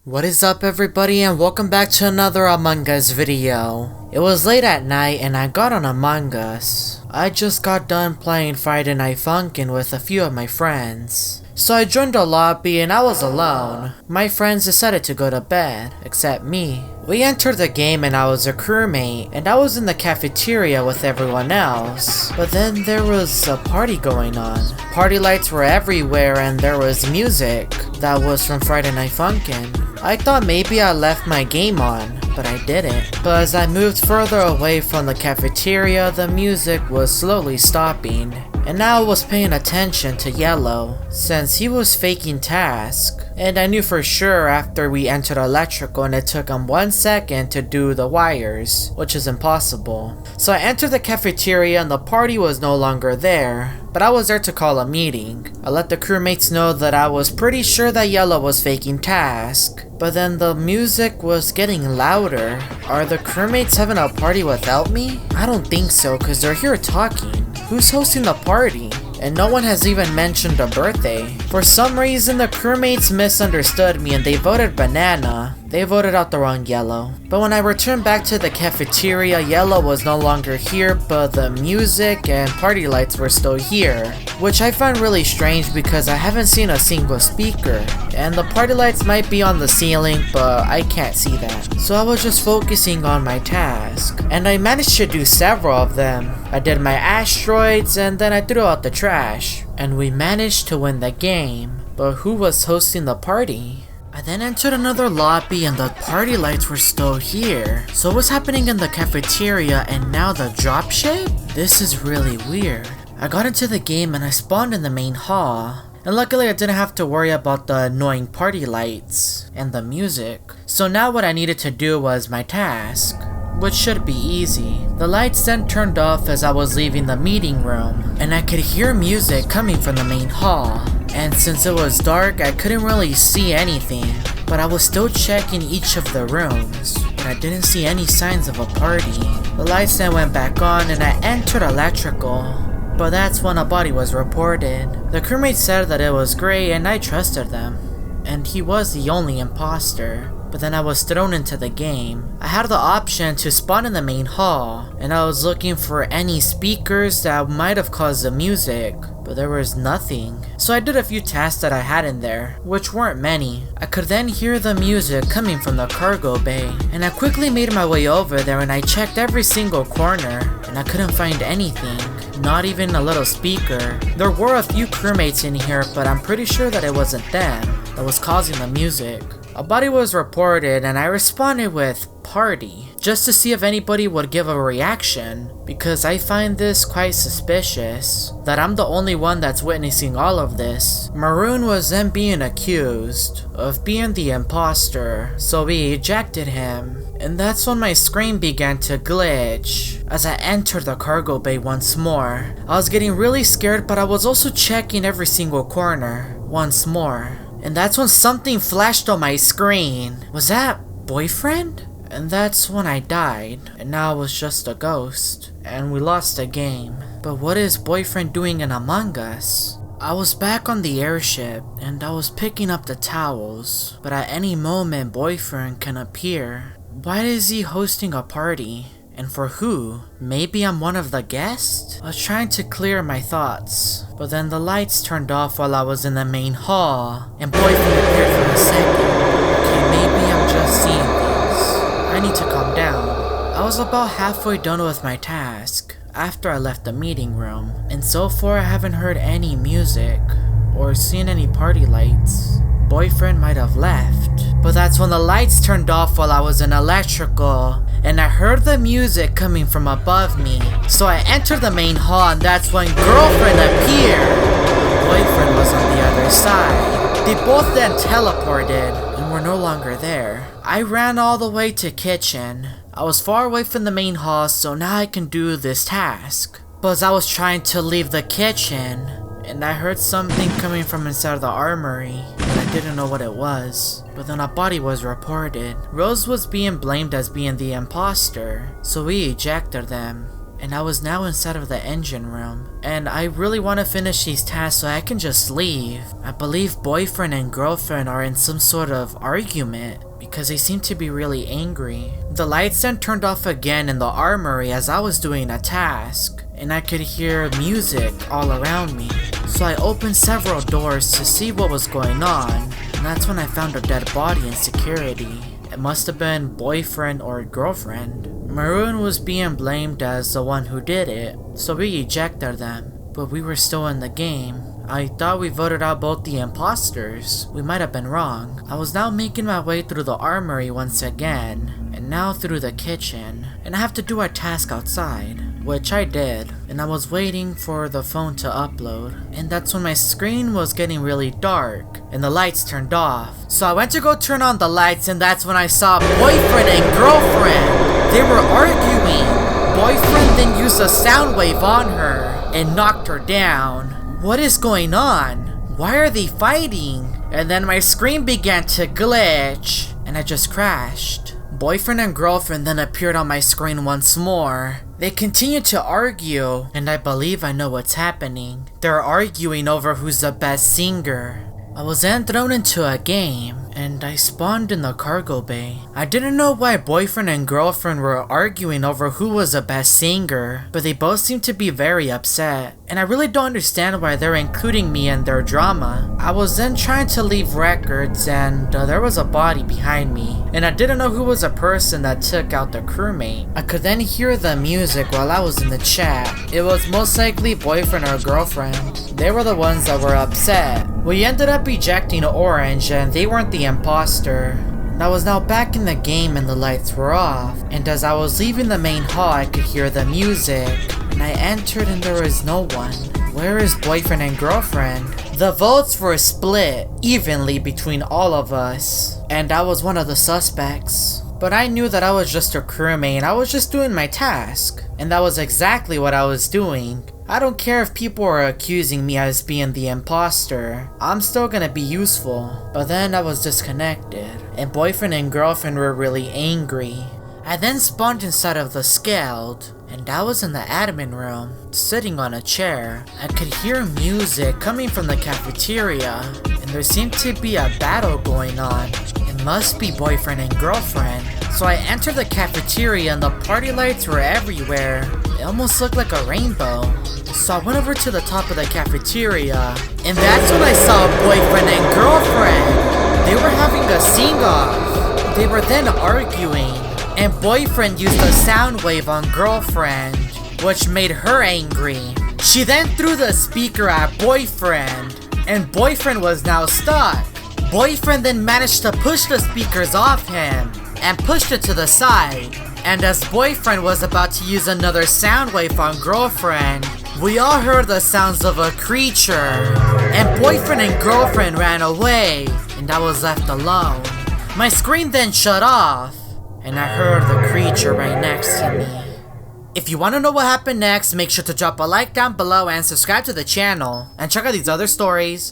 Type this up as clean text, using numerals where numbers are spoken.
What is up everybody and welcome back to another Among Us video. It was late at night and I got on Among Us. I just got done playing Friday Night Funkin' with a few of my friends. So I joined the lobby and I was alone. My friends decided to go to bed, except me. We entered the game and I was a crewmate, and I was in the cafeteria with everyone else. But then there was a party going on. Party lights were everywhere and there was music that was from Friday Night Funkin'. I thought maybe I left my game on, but I didn't. But as I moved further away from the cafeteria, the music was slowly stopping. And now I was paying attention to Yellow, since he was faking task. And I knew for sure after we entered electrical and it took him 1 second to do the wires, which is impossible. So I entered the cafeteria and the party was no longer there, but I was there to call a meeting. I let the crewmates know that I was pretty sure that Yellow was faking task, but then the music was getting louder. Are the crewmates having a party without me? I don't think so, cause they're here talking. Who's hosting the party? And no one has even mentioned a birthday. For some reason, the crewmates misunderstood me and they voted banana. They voted out the wrong Yellow. But when I returned back to the cafeteria, Yellow was no longer here, but the music and party lights were still here. Which I find really strange because I haven't seen a single speaker. And the party lights might be on the ceiling, but I can't see that. So I was just focusing on my task. And I managed to do several of them. I did my asteroids and then I threw out the trash. And we managed to win the game. But who was hosting the party? I then entered another lobby and the party lights were still here. So what's happening in the cafeteria and now the dropship? This is really weird. I got into the game and I spawned in the main hall. And luckily I didn't have to worry about the annoying party lights and the music. So now what I needed to do was my task, which should be easy. The lights then turned off as I was leaving the meeting room, and I could hear music coming from the main hall. And since it was dark, I couldn't really see anything, but I was still checking each of the rooms, but I didn't see any signs of a party. The lights then went back on and I entered electrical, but that's when a body was reported. The crewmate said that it was Gray and I trusted them, and he was the only imposter. But then I was thrown into the game. I had the option to spawn in the main hall, and I was looking for any speakers that might have caused the music, but there was nothing. So I did a few tasks that I had in there, which weren't many. I could then hear the music coming from the cargo bay, and I quickly made my way over there and I checked every single corner, and I couldn't find anything. Not even a little speaker. There were a few crewmates in here, but I'm pretty sure that it wasn't them that was causing the music. A body was reported and I responded with party, just to see if anybody would give a reaction, because I find this quite suspicious, that I'm the only one that's witnessing all of this. Maroon was then being accused of being the imposter, so we ejected him. And that's when my screen began to glitch as I entered the cargo bay once more. I was getting really scared, but I was also checking every single corner once more. And that's when something flashed on my screen. Was that boyfriend? And that's when I died, and now I was just a ghost, and we lost the game. But what is boyfriend doing in Among Us? I was back on the airship, and I was picking up the towels, but at any moment boyfriend can appear. Why is he hosting a party? And for who? Maybe I'm one of the guests? I was trying to clear my thoughts, but then the lights turned off while I was in the main hall, and boyfriend appeared for a second. Okay, maybe I'm just seeing things. I need to calm down. I was about halfway done with my task after I left the meeting room, and so far I haven't heard any music or seen any party lights. Boyfriend might have left. But that's when the lights turned off while I was in electrical, and I heard the music coming from above me. So I entered the main hall, and that's when girlfriend appeared. Boyfriend was on the other side. They both then teleported and were no longer there. I ran all the way to kitchen. I was far away from the main hall, so now I can do this task. But as I was trying to leave the kitchen, and I heard something coming from inside the armory, and I didn't know what it was. But then a body was reported. Rose was being blamed as being the imposter, so we ejected them. and I was now inside of the engine room. And I really want to finish these tasks so I can just leave. I believe boyfriend and girlfriend are in some sort of argument because they seem to be really angry. The lights then turned off again in the armory as I was doing a task, and I could hear music all around me. So I opened several doors to see what was going on, and that's when I found a dead body in security. It must have been boyfriend or girlfriend. Maroon was being blamed as the one who did it, so we ejected them, but we were still in the game. I thought we voted out both the imposters. We might have been wrong. I was now making my way through the armory once again, and now through the kitchen, and I have to do a task outside, which I did, and I was waiting for the phone to upload, and that's when my screen was getting really dark, and the lights turned off. So I went to go turn on the lights, and that's when I saw boyfriend and girlfriend. They were arguing. Boyfriend then used a sound wave on her, and knocked her down. What is going on? Why are they fighting? And then my screen began to glitch, and I just crashed. Boyfriend and girlfriend then appeared on my screen once more. They continued to argue, and I believe I know what's happening. They're arguing over who's the best singer. I was then thrown into a game, and I spawned in the cargo bay. I didn't know why boyfriend and girlfriend were arguing over who was the best singer, but they both seemed to be very upset, and I really don't understand why they're including me in their drama. I was then trying to leave records, and there was a body behind me, and I didn't know who was the person that took out the crewmate. I could then hear the music while I was in the chat. It was most likely boyfriend or girlfriend. They were the ones that were upset. We ended up ejecting Orange, and they weren't the imposter. I was now back in the game and the lights were off, and as I was leaving the main hall I could hear the music, and I entered and there was no one. Where is boyfriend and girlfriend? The votes were split evenly between all of us, and I was one of the suspects. But I knew that I was just a crewmate and I was just doing my task, and that was exactly what I was doing. I don't care if people are accusing me as being the imposter. I'm still gonna be useful. But then I was disconnected, and boyfriend and girlfriend were really angry. I then spawned inside of the Scaled, and I was in the admin room, sitting on a chair. I could hear music coming from the cafeteria, and there seemed to be a battle going on. It must be boyfriend and girlfriend. So I entered the cafeteria and the party lights were everywhere. It almost looked like a rainbow. So I went over to the top of the cafeteria, and that's when I saw boyfriend and girlfriend. They were having a sing-off. They were then arguing, and boyfriend used a sound wave on girlfriend, which made her angry. She then threw the speaker at boyfriend, and boyfriend was now stuck. Boyfriend then managed to push the speakers off him, and pushed it to the side. And as boyfriend was about to use another sound wave on girlfriend, we all heard the sounds of a creature, and boyfriend and girlfriend ran away, and I was left alone. My screen then shut off, and I heard the creature right next to me. If you want to know what happened next, make sure to drop a like down below and subscribe to the channel, and check out these other stories.